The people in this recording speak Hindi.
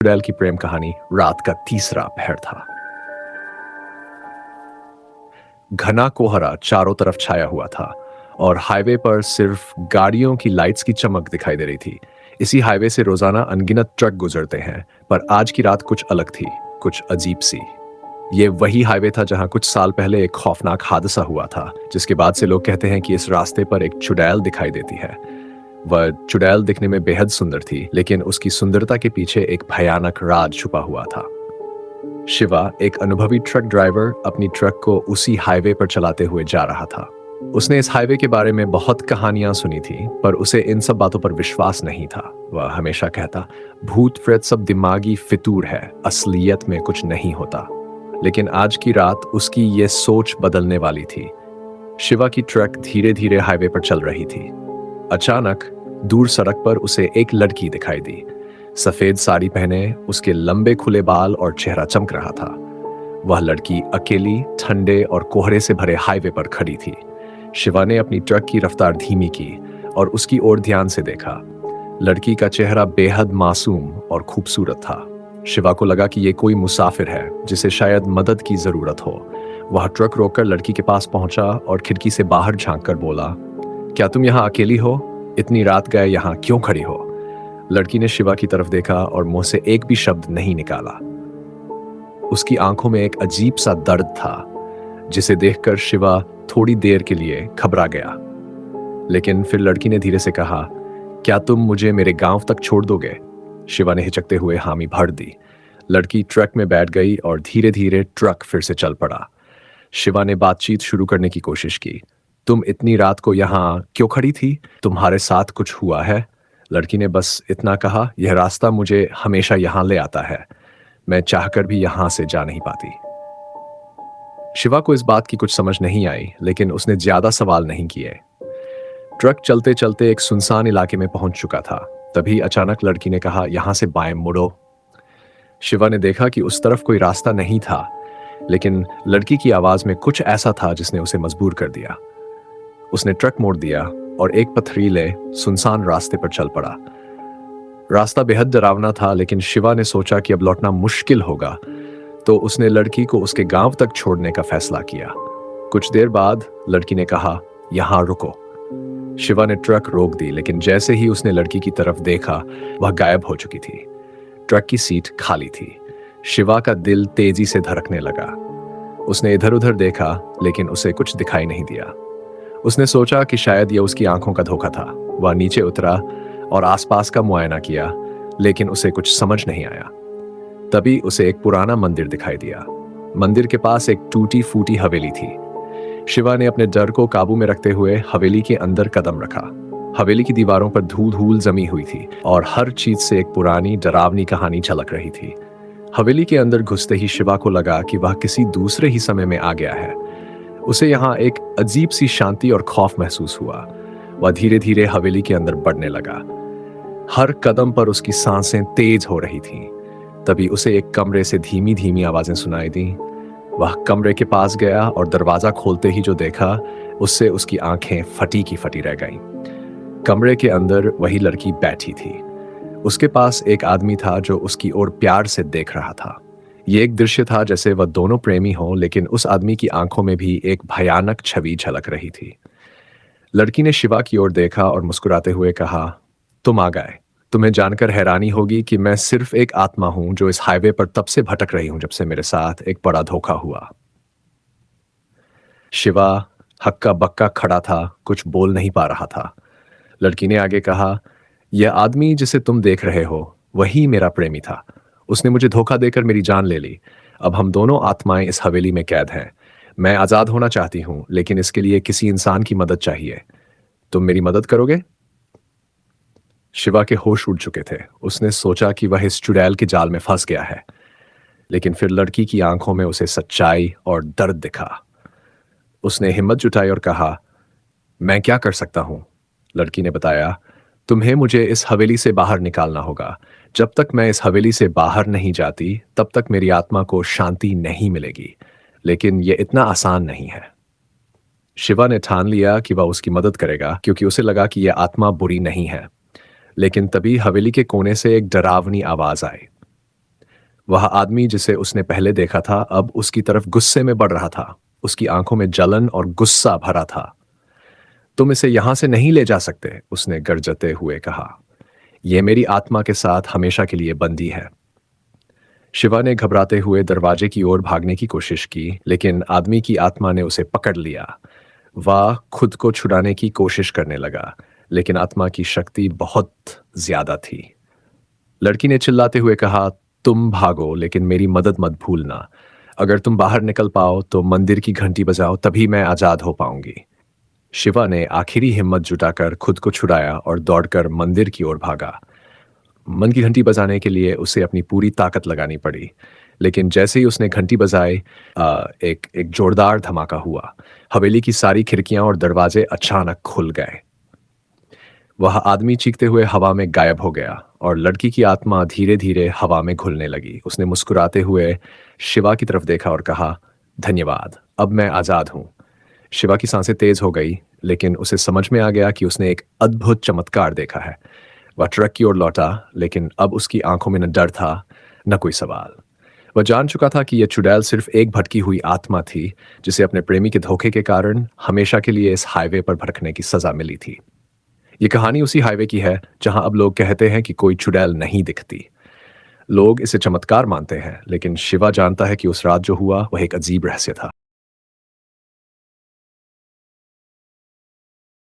चुड़ैल की प्रेम कहानी। रात का तीसरा पहर था। घना कोहरा चारों तरफ छाया हुआ था और हाईवे पर सिर्फ गाड़ियों की लाइट्स की चमक दिखाई दे रही थी। इसी हाईवे से रोजाना अनगिनत ट्रक गुजरते हैं, पर आज की रात कुछ अलग थी, कुछ अजीब सी। ये वही हाईवे था जहां कुछ साल पहले एक खौफनाक हादसा हुआ था, जिसके बाद से लोग कहते हैं कि इस रास्ते पर एक चुड़ैल दिखाई देती है। वह चुड़ैल दिखने में बेहद सुंदर थी, लेकिन उसकी सुंदरता के पीछे एक भयानक राज छुपा हुआ था। शिवा, एक अनुभवी ट्रक ड्राइवर, अपनी ट्रक को उसी हाईवे पर चलाते हुए जा रहा था। उसने इस हाईवे के बारे में बहुत कहानियां सुनी थी, पर उसे इन सब बातों पर विश्वास नहीं था। वह हमेशा कहता, भूत प्रेत सब दिमागी फितूर है, असलियत में कुछ नहीं होता। लेकिन आज की रात उसकी ये सोच बदलने वाली थी। शिवा की ट्रक धीरे धीरे हाईवे पर चल रही थी। अचानक दूर सड़क पर उसे एक लड़की दिखाई दी। सफेद साड़ी पहने, उसके लंबे खुले बाल और चेहरा चमक रहा था। वह लड़की अकेली, ठंडे और कोहरे से भरे हाईवे पर खड़ी थी। शिवा ने अपनी ट्रक की रफ्तार धीमी की और उसकी ओर ध्यान से देखा। लड़की का चेहरा बेहद मासूम और खूबसूरत था। शिवा को लगा कि ये कोई मुसाफिर है जिसे शायद मदद की जरूरत हो। वह ट्रक रोककर लड़की के पास पहुंचा और खिड़की से बाहर झांककर बोला, क्या तुम यहाँ अकेली हो? इतनी रात गए यहाँ क्यों खड़ी हो? लड़की ने शिवा की तरफ देखा और मुंह से एक भी शब्द नहीं निकाला। उसकी आंखों में एक अजीब सा दर्द था, जिसे देखकर शिवा थोड़ी देर के लिए घबरा गया। लेकिन फिर लड़की ने धीरे से कहा, क्या तुम मुझे मेरे गांव तक छोड़ दोगे? शिवा ने हिचकते हुए हामी भर दी। लड़की ट्रक में बैठ गई और धीरे धीरे ट्रक फिर से चल पड़ा। शिवा ने बातचीत शुरू करने की कोशिश की। तुम इतनी रात को यहाँ क्यों खड़ी थी? तुम्हारे साथ कुछ हुआ है? लड़की ने बस इतना कहा, यह रास्ता मुझे हमेशा यहाँ ले आता है, मैं चाहकर भी यहाँ से जा नहीं पाती। शिवा को इस बात की कुछ समझ नहीं आई, लेकिन उसने ज्यादा सवाल नहीं किए। ट्रक चलते चलते एक सुनसान इलाके में पहुंच चुका था। तभी अचानक लड़की ने कहा, यहां से बाएं मुड़ो। शिवा ने देखा कि उस तरफ कोई रास्ता नहीं था, लेकिन लड़की की आवाज में कुछ ऐसा था जिसने उसे मजबूर कर दिया। उसने ट्रक मोड़ दिया और एक पथरीले, सुनसान रास्ते पर चल पड़ा। रास्ता बेहद डरावना था, लेकिन शिवा ने सोचा कि अब लौटना मुश्किल होगा, तो उसने लड़की को उसके गांव तक छोड़ने का फैसला किया। कुछ देर बाद लड़की ने कहा, यहां रुको। शिवा ने ट्रक रोक दी, लेकिन जैसे ही उसने लड़की की तरफ देखा, वह गायब हो चुकी थी। ट्रक की सीट खाली थी। शिवा का दिल तेजी से धड़कने लगा। उसने इधर उधर देखा, लेकिन उसे कुछ दिखाई नहीं दिया। उसने सोचा कि शायद यह उसकी आंखों का धोखा था। वह नीचे उतरा और आसपास का मुआयना किया, लेकिन उसे कुछ समझ नहीं आया। तभी उसे एक पुराना मंदिर दिखाई दिया। मंदिर के पास एक टूटी फूटी हवेली थी। शिवा ने अपने डर को काबू में रखते हुए हवेली के अंदर कदम रखा। हवेली की दीवारों पर धूल धूल जमी हुई थी और हर चीज से एक पुरानी डरावनी कहानी झलक रही थी। हवेली के अंदर घुसते ही शिवा को लगा कि वह किसी दूसरे ही समय में आ गया है। उसे यहाँ एक अजीब सी शांति और खौफ महसूस हुआ। वह धीरे धीरे हवेली के अंदर बढ़ने लगा। हर कदम पर उसकी सांसें तेज हो रही थीं। तभी उसे एक कमरे से धीमी धीमी आवाजें सुनाई दी। वह कमरे के पास गया और दरवाजा खोलते ही जो देखा, उससे उसकी आंखें फटी की फटी रह गईं। कमरे के अंदर वही लड़की बैठी थी। उसके पास एक आदमी था जो उसकी ओर प्यार से देख रहा था। ये एक दृश्य था जैसे वह दोनों प्रेमी हों, लेकिन उस आदमी की आंखों में भी एक भयानक छवि झलक रही थी। लड़की ने शिवा की ओर देखा और मुस्कुराते हुए कहा, तुम आ गए। तुम्हें जानकर हैरानी होगी कि मैं सिर्फ एक आत्मा हूं जो इस हाईवे पर तब से भटक रही हूं जब से मेरे साथ एक बड़ा धोखा हुआ। शिवा हक्का बक्का खड़ा था, कुछ बोल नहीं पा रहा था। लड़की ने आगे कहा, यह आदमी जिसे तुम देख रहे हो, वही मेरा प्रेमी था। उसने मुझे धोखा देकर मेरी जान ले ली। अब हम दोनों आत्माएं इस हवेली में कैद हैं। मैं आजाद होना चाहती हूं, लेकिन इसके लिए किसी इंसान की मदद चाहिए। तुम मेरी मदद करोगे? शिवा के होश उड़ चुके थे। उसने सोचा कि वह इस चुड़ैल के जाल में फंस गया है, लेकिन फिर लड़की की आंखों में उसे सच्चाई और दर्द दिखा। उसने हिम्मत जुटाई और कहा, मैं क्या कर सकता हूं? लड़की ने बताया, तुम्हें मुझे इस हवेली से बाहर निकालना होगा। जब तक मैं इस हवेली से बाहर नहीं जाती, तब तक मेरी आत्मा को शांति नहीं मिलेगी। लेकिन यह इतना आसान नहीं है। शिवा ने ठान लिया कि वह उसकी मदद करेगा, क्योंकि उसे लगा कि यह आत्मा बुरी नहीं है। लेकिन तभी हवेली के कोने से एक डरावनी आवाज आई। वह आदमी जिसे उसने पहले देखा था अब उसकी तरफ गुस्से में बढ़ रहा था। उसकी आंखों में जलन और गुस्सा भरा था। तुम इसे यहां से नहीं ले जा सकते, उसने गरजते हुए कहा। यह मेरी आत्मा के साथ हमेशा के लिए बंदी है। शिवा ने घबराते हुए दरवाजे की ओर भागने की कोशिश की, लेकिन आदमी की आत्मा ने उसे पकड़ लिया। वह खुद को छुड़ाने की कोशिश करने लगा, लेकिन आत्मा की शक्ति बहुत ज्यादा थी। लड़की ने चिल्लाते हुए कहा, तुम भागो लेकिन मेरी मदद मत भूलना। अगर तुम बाहर निकल पाओ तो मंदिर की घंटी बजाओ, तभी मैं आजाद हो पाऊंगी। शिवा ने आखिरी हिम्मत जुटाकर खुद को छुड़ाया और दौड़कर मंदिर की ओर भागा। मन की घंटी बजाने के लिए उसे अपनी पूरी ताकत लगानी पड़ी। लेकिन जैसे ही उसने घंटी बजाई, एक एक जोरदार धमाका हुआ। हवेली की सारी खिड़कियां और दरवाजे अचानक खुल गए। वह आदमी चीखते हुए हवा में गायब हो गया और लड़की की आत्मा धीरे धीरे हवा में घुलने लगी। उसने मुस्कुराते हुए शिवा की तरफ देखा और कहा, धन्यवाद, अब मैं आजाद हूं। शिवा की सांसें तेज हो गई, लेकिन उसे समझ में आ गया कि उसने एक अद्भुत चमत्कार देखा है। वह ट्रक की ओर लौटा, लेकिन अब उसकी आंखों में न डर था, न कोई सवाल। वह जान चुका था कि यह चुड़ैल सिर्फ एक भटकी हुई आत्मा थी, जिसे अपने प्रेमी के धोखे के कारण हमेशा के लिए इस हाईवे पर भटकने की सजा मिली थी। ये कहानी उसी हाईवे की है जहां अब लोग कहते हैं कि कोई चुड़ैल नहीं दिखती। लोग इसे चमत्कार मानते हैं, लेकिन शिवा जानता है कि उस रात जो हुआ वह एक अजीब रहस्य था।